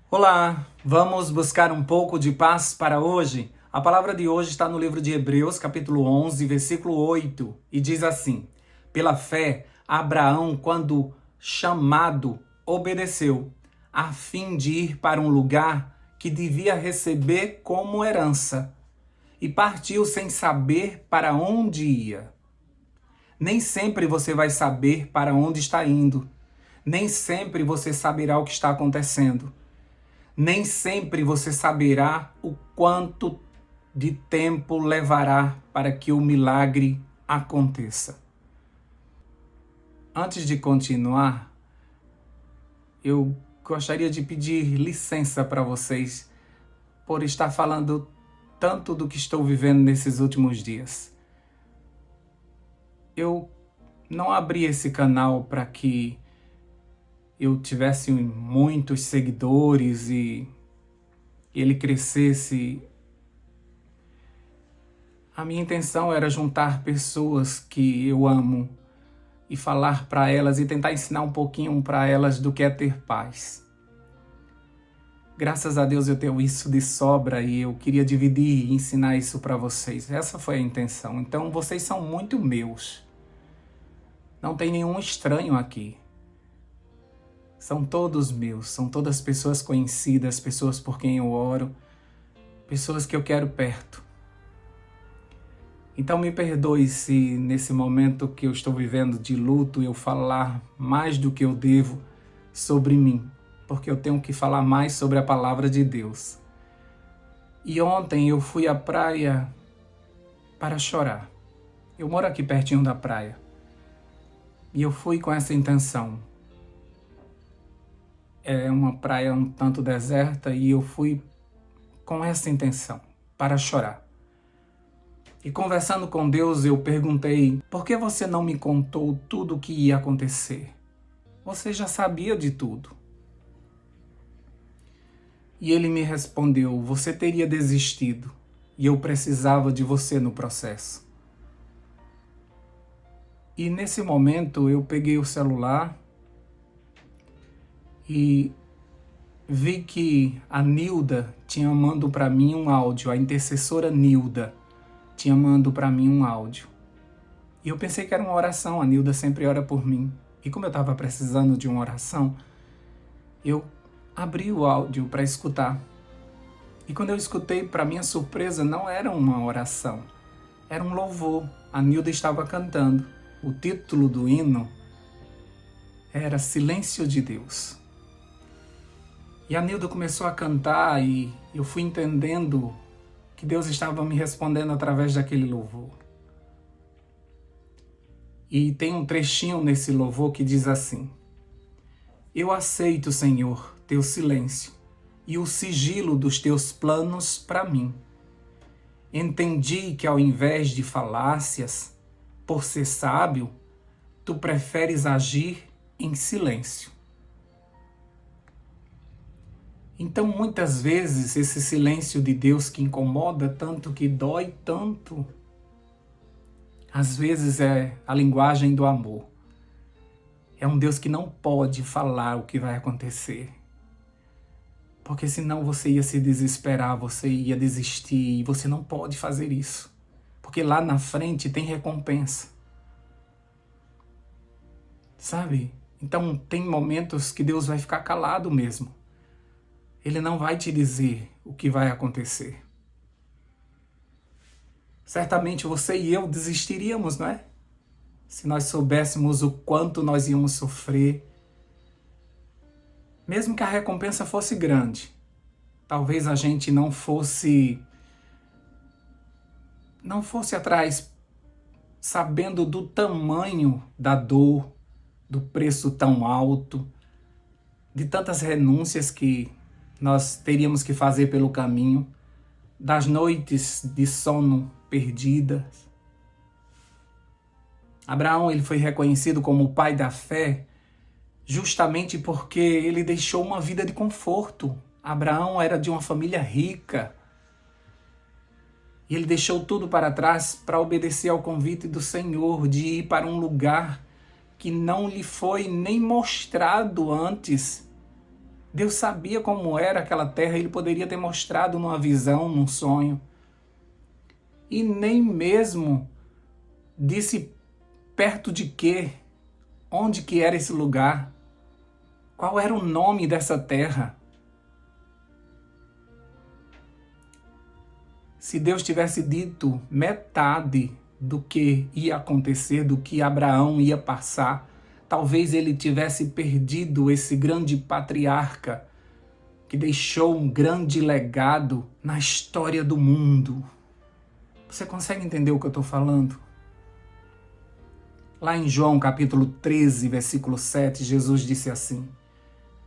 Olá, vamos buscar um pouco de paz para hoje? A palavra de hoje está no livro de Hebreus, capítulo 11, versículo 8, e diz assim: Pela fé, Abraão, quando chamado, obedeceu, a fim de ir para um lugar que devia receber como herança, e partiu sem saber para onde ia. Nem sempre você vai saber para onde está indo. Nem sempre você saberá o que está acontecendo. Nem sempre você saberá o quanto de tempo levará para que o milagre aconteça. Antes de continuar, eu gostaria de pedir licença para vocês por estar falando tanto do que estou vivendo nesses últimos dias. Eu não abri esse canal para que eu tivesse muitos seguidores e ele crescesse. A minha intenção era juntar pessoas que eu amo e falar para elas e tentar ensinar um pouquinho para elas do que é ter paz. Graças a Deus eu tenho isso de sobra e eu queria dividir e ensinar isso para vocês. Essa foi a intenção. Então vocês são muito meus. Não tem nenhum estranho aqui. São todos meus, são todas pessoas conhecidas, pessoas por quem eu oro, pessoas que eu quero perto. Então me perdoe se nesse momento que eu estou vivendo de luto eu falar mais do que eu devo sobre mim, porque eu tenho que falar mais sobre a palavra de Deus. E ontem eu fui à praia para chorar. Eu moro aqui pertinho da praia. E eu fui com essa intenção. É uma praia um tanto deserta e eu fui com essa intenção, para chorar. E conversando com Deus, eu perguntei: por que você não me contou tudo o que ia acontecer? Você já sabia de tudo. E ele me respondeu: você teria desistido e eu precisava de você no processo. E nesse momento eu peguei o celular e vi que a Nilda tinha mandado para mim um áudio, a intercessora Nilda tinha mandado para mim um áudio. E eu pensei que era uma oração, a Nilda sempre ora por mim. E como eu estava precisando de uma oração, eu abri o áudio para escutar. E quando eu escutei, para minha surpresa, não era uma oração, era um louvor. A Nilda estava cantando. O título do hino era Silêncio de Deus. E a Nilda começou a cantar e eu fui entendendo que Deus estava me respondendo através daquele louvor. E tem um trechinho nesse louvor que diz assim: eu aceito, Senhor, teu silêncio e o sigilo dos teus planos para mim. Entendi que ao invés de falácias, por ser sábio, tu preferes agir em silêncio. Então, muitas vezes, esse silêncio de Deus que incomoda tanto, que dói tanto, às vezes é a linguagem do amor. É um Deus que não pode falar o que vai acontecer. Porque senão você ia se desesperar, você ia desistir, e você não pode fazer isso. Porque lá na frente tem recompensa. Sabe? Então, tem momentos que Deus vai ficar calado mesmo. Ele não vai te dizer o que vai acontecer. Certamente você e eu desistiríamos, não é? Se nós soubéssemos o quanto nós íamos sofrer. Mesmo que a recompensa fosse grande, talvez a gente não fosse atrás, sabendo do tamanho da dor, do preço tão alto, de tantas renúncias que nós teríamos que fazer pelo caminho, das noites de sono perdidas. Abraão, ele foi reconhecido como o pai da fé justamente porque ele deixou uma vida de conforto. Abraão era de uma família rica. E ele deixou tudo para trás para obedecer ao convite do Senhor de ir para um lugar que não lhe foi nem mostrado antes Deus sabia como era aquela terra, ele poderia ter mostrado numa visão, num sonho. E nem mesmo disse perto de quê, onde que era esse lugar, qual era o nome dessa terra. Se Deus tivesse dito metade do que ia acontecer, do que Abraão ia passar, talvez ele tivesse perdido esse grande patriarca que deixou um grande legado na história do mundo. Você consegue entender o que eu estou falando? Lá em João capítulo 13, versículo 7, Jesus disse assim: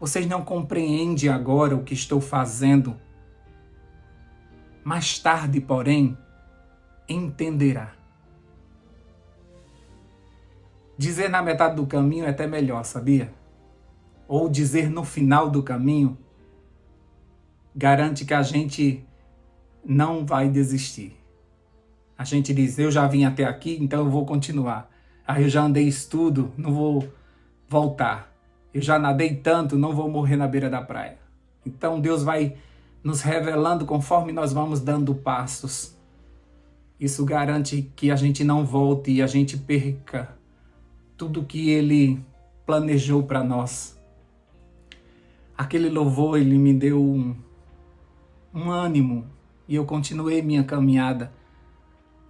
vocês não compreendem agora o que estou fazendo. Mais tarde, porém, entenderá. Dizer na metade do caminho é até melhor, sabia? Ou dizer no final do caminho garante que a gente não vai desistir. A gente diz, eu já vim até aqui, então eu vou continuar. Aí eu já andei isso tudo, não vou voltar. Eu já nadei tanto, não vou morrer na beira da praia. Então Deus vai nos revelando conforme nós vamos dando passos. Isso garante que a gente não volte e a gente perca tudo que Ele planejou para nós. Aquele louvor, ele me deu um ânimo e eu continuei minha caminhada,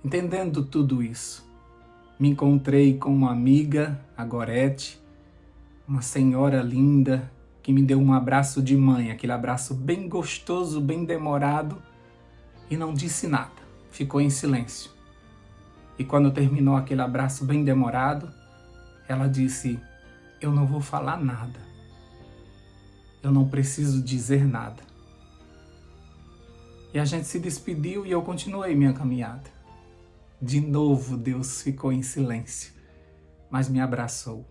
entendendo tudo isso. Me encontrei com uma amiga, a Gorete, uma senhora linda, que me deu um abraço de mãe, aquele abraço bem gostoso, bem demorado, e não disse nada, ficou em silêncio. E quando terminou aquele abraço bem demorado, ela disse, eu não vou falar nada, eu não preciso dizer nada. E a gente se despediu e eu continuei minha caminhada. De novo Deus ficou em silêncio, mas me abraçou.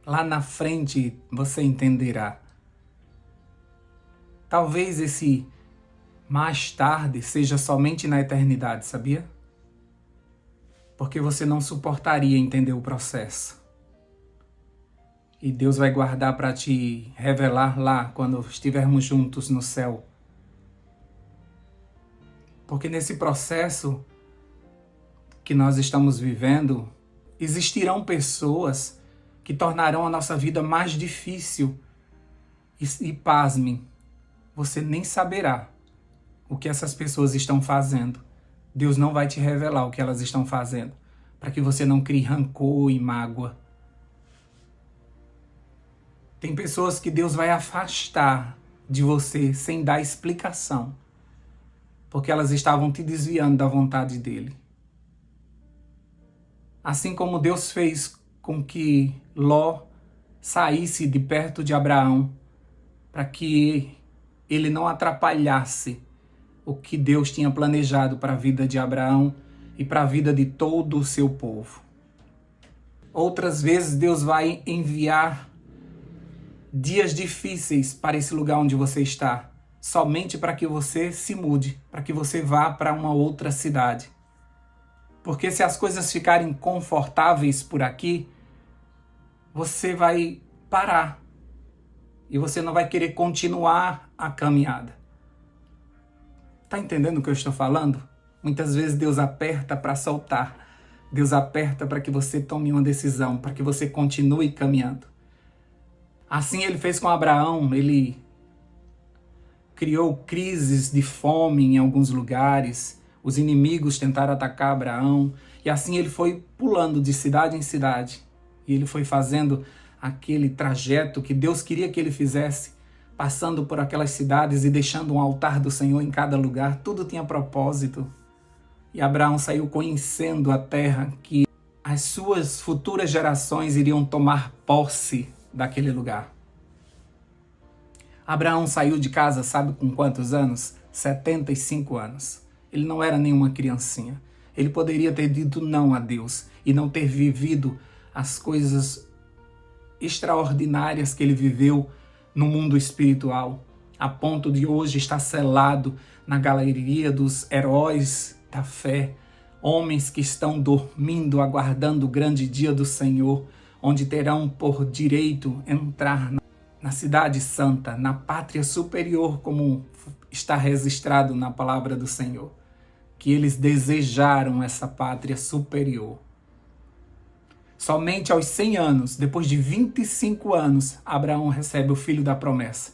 Lá na frente você entenderá. Talvez esse mais tarde seja somente na eternidade, sabia? Porque você não suportaria entender o processo. E Deus vai guardar para te revelar lá quando estivermos juntos no céu. Porque nesse processo que nós estamos vivendo, existirão pessoas que tornarão a nossa vida mais difícil. E pasmem, você nem saberá o que essas pessoas estão fazendo. Deus não vai te revelar o que elas estão fazendo, para que você não crie rancor e mágoa. Tem pessoas que Deus vai afastar de você sem dar explicação, porque elas estavam te desviando da vontade dele. Assim como Deus fez com que Ló saísse de perto de Abraão, para que ele não atrapalhasse o que Deus tinha planejado para a vida de Abraão e para a vida de todo o seu povo. Outras vezes Deus vai enviar dias difíceis para esse lugar onde você está, somente para que você se mude, para que você vá para uma outra cidade. Porque se as coisas ficarem confortáveis por aqui, você vai parar e você não vai querer continuar a caminhada. Tá entendendo o que eu estou falando? Muitas vezes Deus aperta para soltar. Deus aperta para que você tome uma decisão, para que você continue caminhando. Assim ele fez com Abraão, ele criou crises de fome em alguns lugares, os inimigos tentaram atacar Abraão, e assim ele foi pulando de cidade em cidade, e ele foi fazendo aquele trajeto que Deus queria que ele fizesse, passando por aquelas cidades e deixando um altar do Senhor em cada lugar, tudo tinha propósito. E Abraão saiu conhecendo a terra que as suas futuras gerações iriam tomar posse daquele lugar. Abraão saiu de casa, sabe com quantos anos? 75 anos. Ele não era nenhuma criancinha. Ele poderia ter dito não a Deus e não ter vivido as coisas extraordinárias que ele viveu no mundo espiritual, a ponto de hoje estar selado na galeria dos heróis da fé, homens que estão dormindo, aguardando o grande dia do Senhor, onde terão por direito entrar na cidade santa, na pátria superior, como está registrado na palavra do Senhor, que eles desejaram essa pátria superior. Somente aos 100 anos, depois de 25 anos, Abraão recebe o filho da promessa.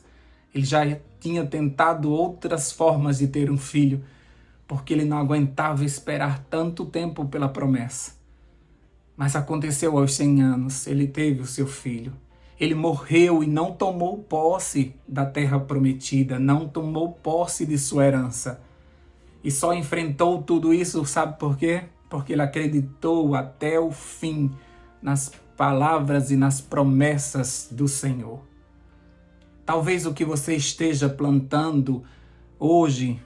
Ele já tinha tentado outras formas de ter um filho, porque ele não aguentava esperar tanto tempo pela promessa. Mas aconteceu aos 100 anos, ele teve o seu filho. Ele morreu e não tomou posse da terra prometida, não tomou posse de sua herança. E só enfrentou tudo isso, sabe por quê? Porque ele acreditou até o fim nas palavras e nas promessas do Senhor. Talvez o que você esteja plantando hoje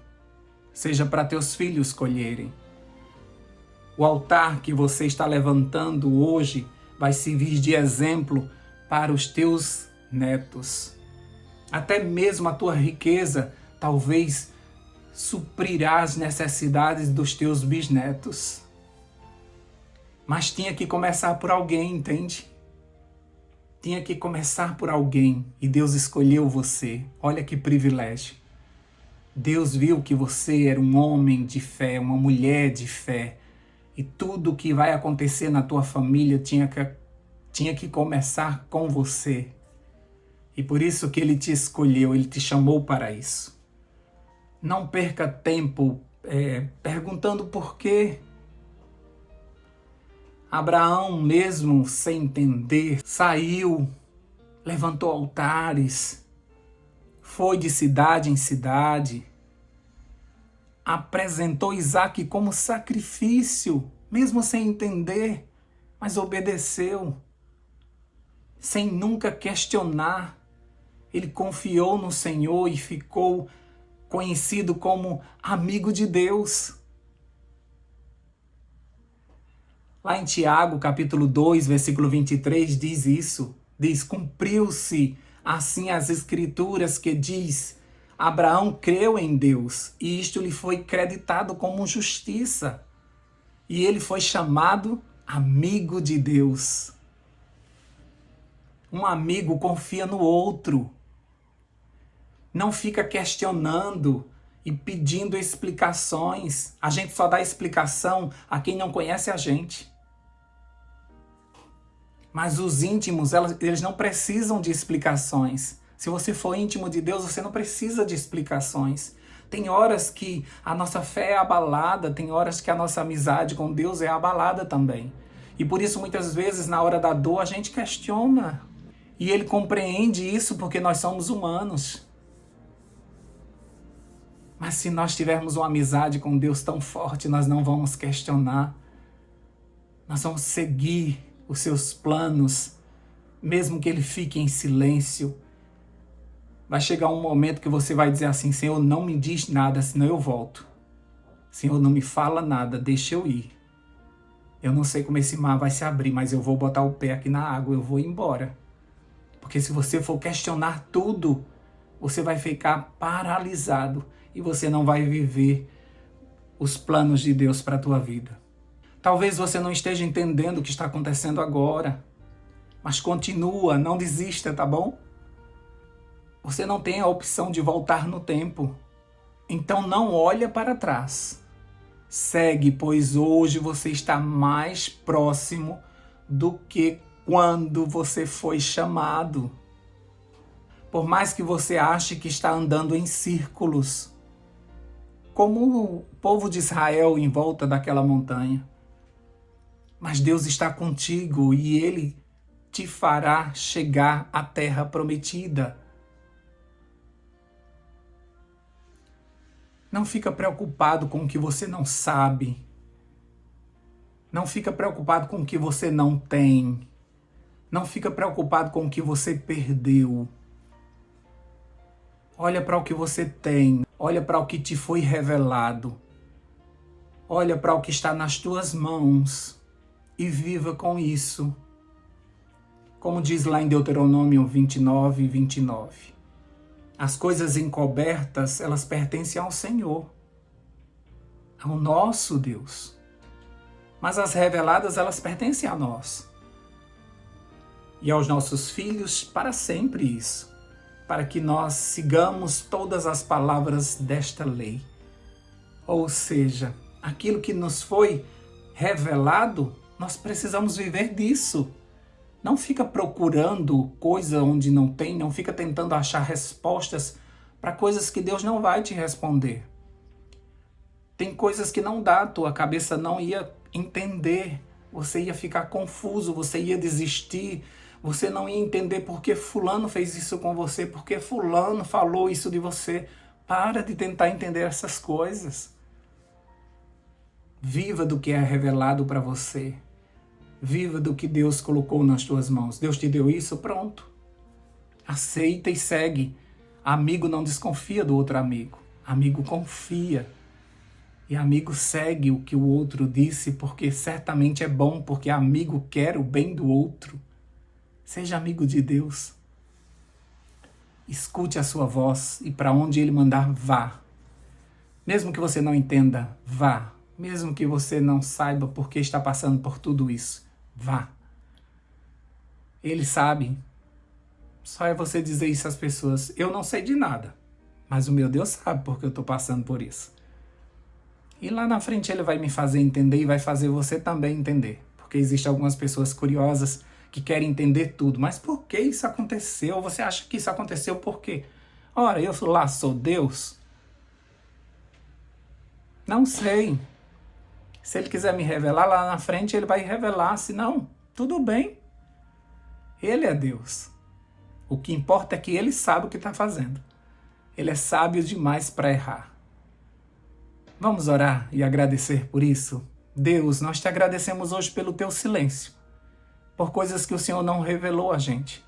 seja para teus filhos colherem. O altar que você está levantando hoje vai servir de exemplo para os teus netos. Até mesmo a tua riqueza talvez suprirá as necessidades dos teus bisnetos. Mas tinha que começar por alguém, entende? Tinha que começar por alguém e Deus escolheu você. Olha que privilégio. Deus viu que você era um homem de fé, uma mulher de fé. E tudo que vai acontecer na tua família tinha que começar com você. E por isso que Ele te escolheu, Ele te chamou para isso. Não perca tempo perguntando por quê. Abraão, mesmo sem entender, saiu, levantou altares, foi de cidade em cidade, apresentou Isaque como sacrifício, mesmo sem entender, mas obedeceu, sem nunca questionar. Ele confiou no Senhor e ficou conhecido como amigo de Deus. Lá em Tiago, capítulo 2, versículo 23, diz isso. Diz, cumpriu-se assim as escrituras que diz, Abraão creu em Deus e isto lhe foi creditado como justiça. E ele foi chamado amigo de Deus. Um amigo confia no outro. Não fica questionando e pedindo explicações. A gente só dá explicação a quem não conhece a gente. Mas os íntimos, eles não precisam de explicações. Se você for íntimo de Deus, você não precisa de explicações. Tem horas que a nossa fé é abalada, tem horas que a nossa amizade com Deus é abalada também. E por isso, muitas vezes, na hora da dor, a gente questiona. E Ele compreende isso porque nós somos humanos. Mas se nós tivermos uma amizade com Deus tão forte, nós não vamos questionar. Nós vamos seguir os seus planos, mesmo que Ele fique em silêncio. Vai chegar um momento que você vai dizer assim, Senhor, não me diz nada, senão eu volto. Senhor, não me fala nada, deixa eu ir. Eu não sei como esse mar vai se abrir, mas eu vou botar o pé aqui na água, eu vou embora. Porque se você for questionar tudo, você vai ficar paralisado e você não vai viver os planos de Deus para a tua vida. Talvez você não esteja entendendo o que está acontecendo agora, mas continua, não desista, tá bom? Você não tem a opção de voltar no tempo. Então não olha para trás. Segue, pois hoje você está mais próximo do que quando você foi chamado. Por mais que você ache que está andando em círculos, como o povo de Israel em volta daquela montanha. Mas Deus está contigo e Ele te fará chegar à terra prometida. Não fica preocupado com o que você não sabe. Não fica preocupado com o que você não tem. Não fica preocupado com o que você perdeu. Olha para o que você tem. Olha para o que te foi revelado. Olha para o que está nas tuas mãos. E viva com isso. Como diz lá em Deuteronômio 29, 29. As coisas encobertas, elas pertencem ao Senhor, ao nosso Deus. Mas as reveladas, elas pertencem a nós. E aos nossos filhos, para sempre isso. para que nós sigamos todas as palavras desta lei. Ou seja, aquilo que nos foi revelado, nós precisamos viver disso. Não fica procurando coisa onde não tem, não fica tentando achar respostas para coisas que Deus não vai te responder. Tem coisas que não dá, tua cabeça não ia entender, você ia ficar confuso, você ia desistir, você não ia entender por que fulano fez isso com você, por que fulano falou isso de você. Para de tentar entender essas coisas. Viva do que é revelado para você. Viva do que Deus colocou nas tuas mãos. Deus te deu isso, pronto. Aceita e segue. Amigo não desconfia do outro amigo. Amigo confia. E amigo segue o que o outro disse, porque certamente é bom, porque amigo quer o bem do outro. Seja amigo de Deus. Escute a sua voz e para onde Ele mandar, vá. Mesmo que você não entenda, vá. Mesmo que você não saiba por que está passando por tudo isso, vá. Ele sabe. Só é você dizer isso às pessoas. Eu não sei de nada, mas o meu Deus sabe porque eu estou passando por isso. E lá na frente Ele vai me fazer entender e vai fazer você também entender. Porque existem algumas pessoas curiosas que querem entender tudo. Mas por que isso aconteceu? Você acha que isso aconteceu por quê? Ora, eu lá sou Deus? Não sei. Se Ele quiser me revelar lá na frente, Ele vai revelar. Se não, tudo bem. Ele é Deus. O que importa é que Ele sabe o que está fazendo. Ele é sábio demais para errar. Vamos orar e agradecer por isso? Deus, nós te agradecemos hoje pelo teu silêncio, por coisas que o Senhor não revelou a gente,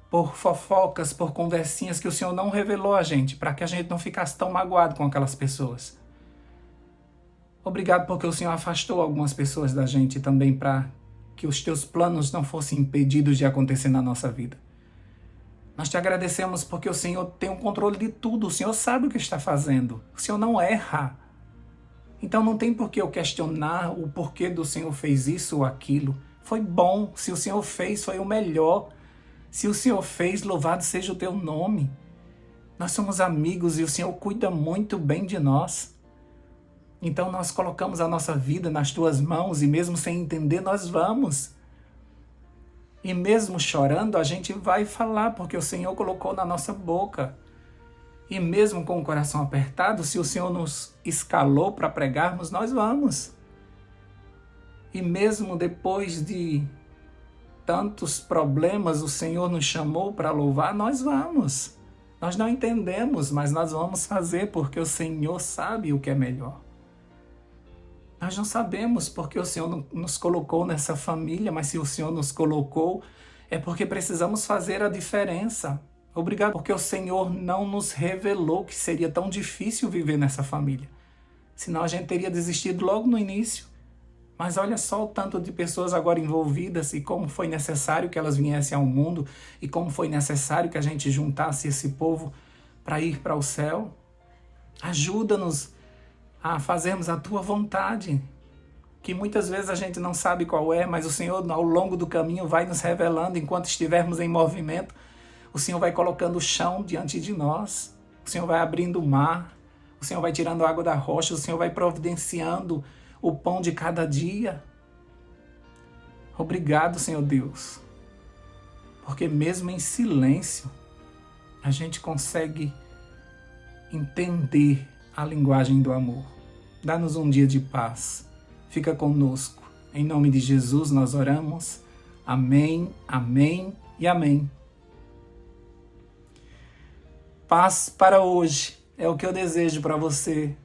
por fofocas, por conversinhas que o Senhor não revelou a gente, para que a gente não ficasse tão magoado com aquelas pessoas. Obrigado porque o Senhor afastou algumas pessoas da gente também para que os teus planos não fossem impedidos de acontecer na nossa vida. Nós te agradecemos porque o Senhor tem o controle de tudo, o Senhor sabe o que está fazendo, o Senhor não erra. Então não tem por que eu questionar o porquê do Senhor fez isso ou aquilo. Foi bom, se o Senhor fez, foi o melhor. Se o Senhor fez, louvado seja o teu nome. Nós somos amigos e o Senhor cuida muito bem de nós. Então nós colocamos a nossa vida nas tuas mãos e mesmo sem entender, nós vamos. E mesmo chorando, a gente vai falar, porque o Senhor colocou na nossa boca. E mesmo com o coração apertado, se o Senhor nos escalou para pregarmos, nós vamos. E mesmo depois de tantos problemas, o Senhor nos chamou para louvar, nós vamos. Nós não entendemos, mas nós vamos fazer, porque o Senhor sabe o que é melhor. Nós não sabemos porque o Senhor nos colocou nessa família, mas se o Senhor nos colocou, é porque precisamos fazer a diferença. Obrigado porque o Senhor não nos revelou que seria tão difícil viver nessa família. Senão a gente teria desistido logo no início. Mas olha só o tanto de pessoas agora envolvidas e como foi necessário que elas viessem ao mundo e como foi necessário que a gente juntasse esse povo para ir para o céu. Ajuda-nos a fazermos a tua vontade, que muitas vezes a gente não sabe qual é, mas o Senhor ao longo do caminho vai nos revelando enquanto estivermos em movimento. O Senhor vai colocando o chão diante de nós, o Senhor vai abrindo o mar, o Senhor vai tirando a água da rocha, o Senhor vai providenciando o pão de cada dia. Obrigado, Senhor Deus, porque mesmo em silêncio, a gente consegue entender a linguagem do amor. Dá-nos um dia de paz. Fica conosco. Em nome de Jesus nós oramos. Amém, amém e amém. Paz para hoje é o que eu desejo para você.